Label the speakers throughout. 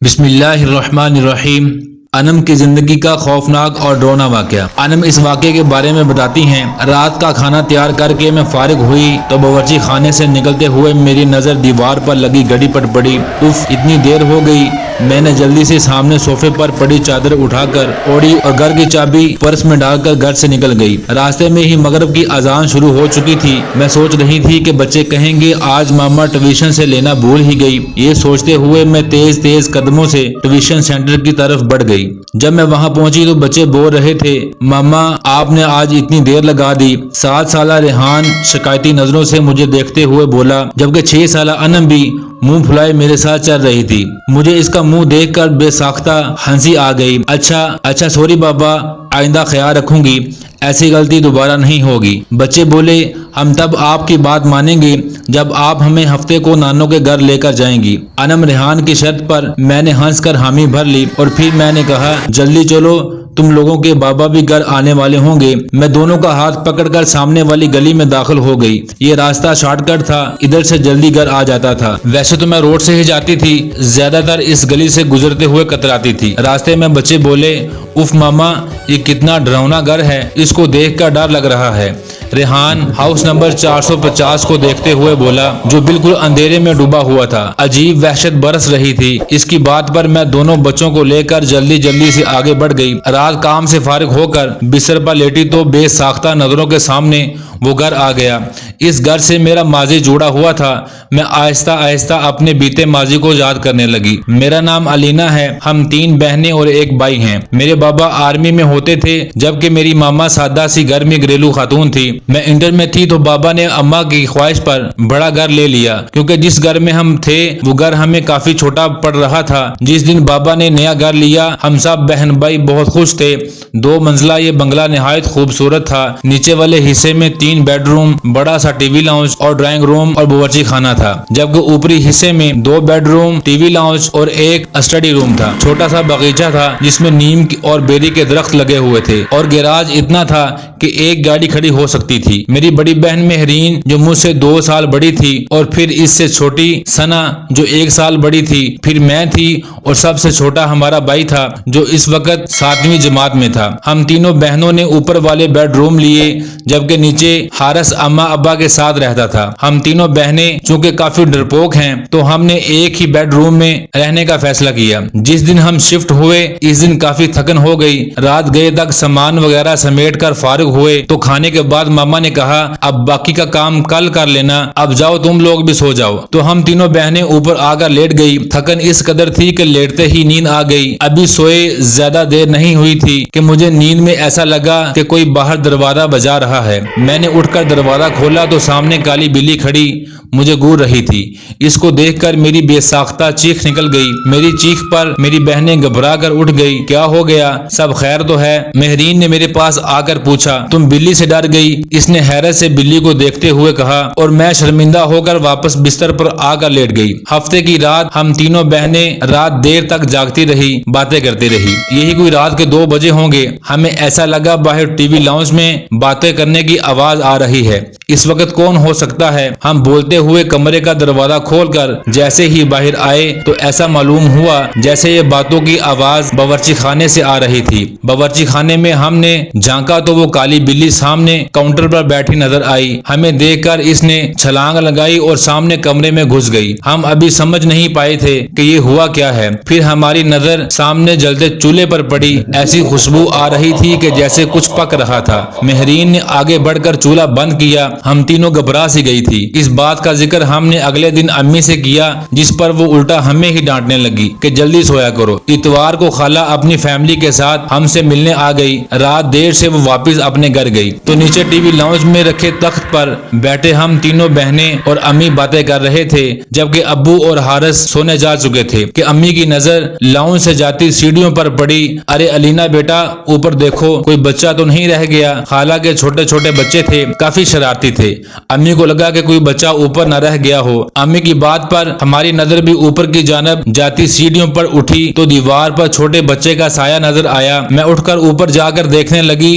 Speaker 1: بسم اللہ الرحمن الرحیم۔ انم کی زندگی کا خوفناک اور ڈراؤنا واقعہ۔ انم اس واقعے کے بارے میں بتاتی ہیں، رات کا کھانا تیار کر کے میں فارغ ہوئی تو باورچی خانے سے نکلتے ہوئے میری نظر دیوار پر لگی گھڑی پر پڑی۔ اف، اتنی دیر ہو گئی۔ میں نے جلدی سے سامنے صوفے پر پڑی چادر اٹھا کر اوڑھی اور گھر کی چابی پرس میں ڈال کر گھر سے نکل گئی۔ راستے میں ہی مغرب کی اذان شروع ہو چکی تھی۔ میں سوچ رہی تھی کہ بچے کہیں گے آج ماما ٹیوشن سے لینا بھول ہی گئی۔ یہ سوچتے ہوئے میں تیز تیز قدموں سے ٹیوشن سینٹر کی طرف بڑھ گئی۔ جب میں وہاں پہنچی تو بچے بول رہے تھے، ماما آپ نے آج اتنی دیر لگا دی۔ 7 سالہ ریحان شکایتی نظروں سے مجھے دیکھتے ہوئے بولا، جبکہ 6 سالہ انم بھی منہ پھلائے میرے ساتھ چل رہی تھی۔ مجھے اس کا منہ دیکھ کر بے ساختہ ہنسی آ گئی۔ اچھا سوری بابا، آئندہ خیال رکھوں گی، ایسی غلطی دوبارہ نہیں ہوگی۔ بچے بولے، ہم تب آپ کی بات مانیں گے جب آپ ہمیں ہفتے کو نانوں کے گھر لے کر جائیں گی۔ انم ریحان کی شرط پر میں نے ہنس کر حامی بھر لی اور پھر میں نے کہا، جلدی چلو، تم لوگوں کے بابا بھی گھر آنے والے ہوں گے۔ میں دونوں کا ہاتھ پکڑ کر سامنے والی گلی میں داخل ہو گئی۔ یہ راستہ شارٹ کٹ تھا، ادھر سے جلدی گھر آ جاتا تھا۔ ویسے تو میں روڈ سے ہی جاتی تھی، زیادہ تر اس گلی سے گزرتے ہوئے کتراتی تھی۔ راستے میں بچے بولے، اف ماما، یہ کتنا ڈراؤنا گھر ہے، اس کو دیکھ کر ڈر لگ رہا ہے۔ ریحان ہاؤس نمبر 450 کو دیکھتے ہوئے بولا، جو بالکل اندھیرے میں ڈوبا ہوا تھا۔ عجیب وحشت برس رہی تھی۔ اس کی بات پر میں دونوں بچوں کو لے کر جلدی سے آگے بڑھ گئی۔ رات کام سے فارغ ہو کر بستر پر لیٹی تو بے ساختہ نظروں کے سامنے وہ گھر آ گیا۔ اس گھر سے میرا ماضی جڑا ہوا تھا۔ میں آہستہ آہستہ اپنے بیتے ماضی کو یاد کرنے لگی۔ میرا نام علینا ہے، ہم 3 بہنیں اور 1 بھائی ہیں۔ میرے بابا آرمی میں ہوتے تھے، جبکہ میری ماما سادہ سی گھر میں گھریلو خاتون تھی۔ میں انٹر میں تھی تو بابا نے اماں کی خواہش پر بڑا گھر لے لیا، کیونکہ جس گھر میں ہم تھے وہ گھر ہمیں کافی چھوٹا پڑ رہا تھا۔ جس دن بابا نے نیا گھر لیا ہم سب بہن بھائی بہت خوش تھے۔ 2 منزلہ یہ بنگلہ نہایت خوبصورت تھا۔ نیچے والے حصے میں 3 بیڈ روم، بڑا سا ٹی وی لاؤنج اور ڈرائنگ روم اور باورچی خانہ تھا، جبکہ اوپری حصے میں 2 bed room, T V lounge اور 1 اسٹڈی روم تھا۔ چھوٹا سا باغیچہ تھا جس میں نیم اور بیری کے درخت لگے ہوئے تھے، اور گیراج اتنا تھا کہ 1 گاڑی کھڑی ہو سکتی تھی۔ میری بڑی بہن مہرین جو مجھ سے 2 سال بڑی تھی، اور پھر اس سے چھوٹی ثنا جو 1 سال بڑی تھی، پھر میں تھی، اور سب سے چھوٹا ہمارا بھائی تھا جو اس وقت 7ویں جماعت میں تھا۔ ہم تینوں بہنوں نے اوپر والے بیڈ روم لیے، جبکہ نیچے حارث اماں ابا کے ساتھ رہتا تھا۔ ہم تینوں بہنیں چونکہ کافی ڈرپوک ہیں تو ہم نے ایک ہی بیڈ روم میں رہنے کا فیصلہ کیا۔ جس دن ہم شفٹ ہوئے اس دن کافی تھکن ہو گئی۔ رات گئے تک سامان وغیرہ سمیٹ کر فارغ ہوئے تو کھانے کے بعد ماما نے کہا، اب باقی کا کام کل کر لینا، اب جاؤ تم لوگ بھی سو جاؤ۔ تو ہم تینوں بہنیں اوپر آ کر لیٹ گئی۔ تھکن اس قدر تھی کہ لیٹتے ہی نیند آ گئی۔ ابھی سوئے زیادہ دیر نہیں ہوئی تھی کہ مجھے نیند میں ایسا لگا کہ کوئی باہر دروازہ بجا رہا ہے۔ میں نے اٹھ کر دروازہ کھولا تو سامنے کالی بلی کھڑی مجھے گور رہی تھی۔ اس کو دیکھ کر میری بے ساختہ چیخ نکل گئی۔ میری چیخ پر میری بہنیں گھبرا کر اٹھ گئی۔ کیا ہو گیا، سب خیر تو ہے؟ مہرین نے میرے پاس آ کر پوچھا۔ تم بلی سے ڈر گئی؟ اس نے حیرت سے بلی کو دیکھتے ہوئے کہا، اور میں شرمندہ ہو کر واپس بستر پر آ کر لیٹ گئی۔ ہفتے کی رات ہم تینوں بہنیں رات دیر تک جاگتی رہی، باتیں کرتی رہی۔ یہی کوئی رات کے 2 بجے ہوں گے۔ ہمیں ایسا لگا باہر ٹی وی لاؤنج میں باتیں کرنے کی آواز آ رہی ہے۔ اس وقت کون ہو سکتا ہے؟ ہم بولتے ہوئے کمرے کا دروازہ کھول کر جیسے ہی باہر آئے تو ایسا معلوم ہوا جیسے یہ باتوں کی آواز باورچی خانے سے آ رہی تھی۔ باورچی خانے میں ہم نے جھانکا تو وہ کالی بلی سامنے کاؤنٹر پر بیٹھی نظر آئی۔ ہمیں دیکھ کر اس نے چھلانگ لگائی اور سامنے کمرے میں گھس گئی۔ ہم ابھی سمجھ نہیں پائے تھے کہ یہ ہوا کیا ہے۔ پھر ہماری نظر سامنے جلتے چولہے پر پڑی۔ ایسی خوشبو آ رہی تھی کہ جیسے کچھ پک رہا تھا۔ مہرین نے آگے بڑھ کر چولہا بند کیا۔ ہم تینوں گھبرا سی گئی تھی۔ اس بات کا ذکر ہم نے اگلے دن امی سے کیا، جس پر وہ الٹا ہمیں ہی ڈانٹنے لگی کہ جلدی سویا کرو۔ اتوار کو خالہ اپنی فیملی کے ساتھ ہم سے ملنے آ گئی۔ رات دیر سے وہ واپس اپنے گھر گئی تو نیچے ٹی وی لاؤنج میں رکھے تخت پر بیٹھے ہم تینوں بہنیں اور امی باتیں کر رہے تھے، جبکہ ابو اور حارث سونے جا چکے تھے کہ امی کی نظر لاؤنج سے جاتی سیڑھیوں پر پڑی۔ ارے علینا بیٹا، اوپر دیکھو، کوئی بچہ تو نہیں رہ گیا؟ خالہ کے چھوٹے چھوٹے بچے تھے، کافی شرارتی تھے۔ امی کو لگا کہ کوئی بچہ اوپر نہ رہ گیا ہو۔ امی کی بات پر ہماری نظر بھی اوپر کی جانب جاتی سیڑھیوں پر اٹھی تو دیوار پر چھوٹے بچے کا سایہ نظر آیا۔ میں اٹھ کر اوپر جا کر دیکھنے لگی،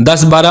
Speaker 1: 10-12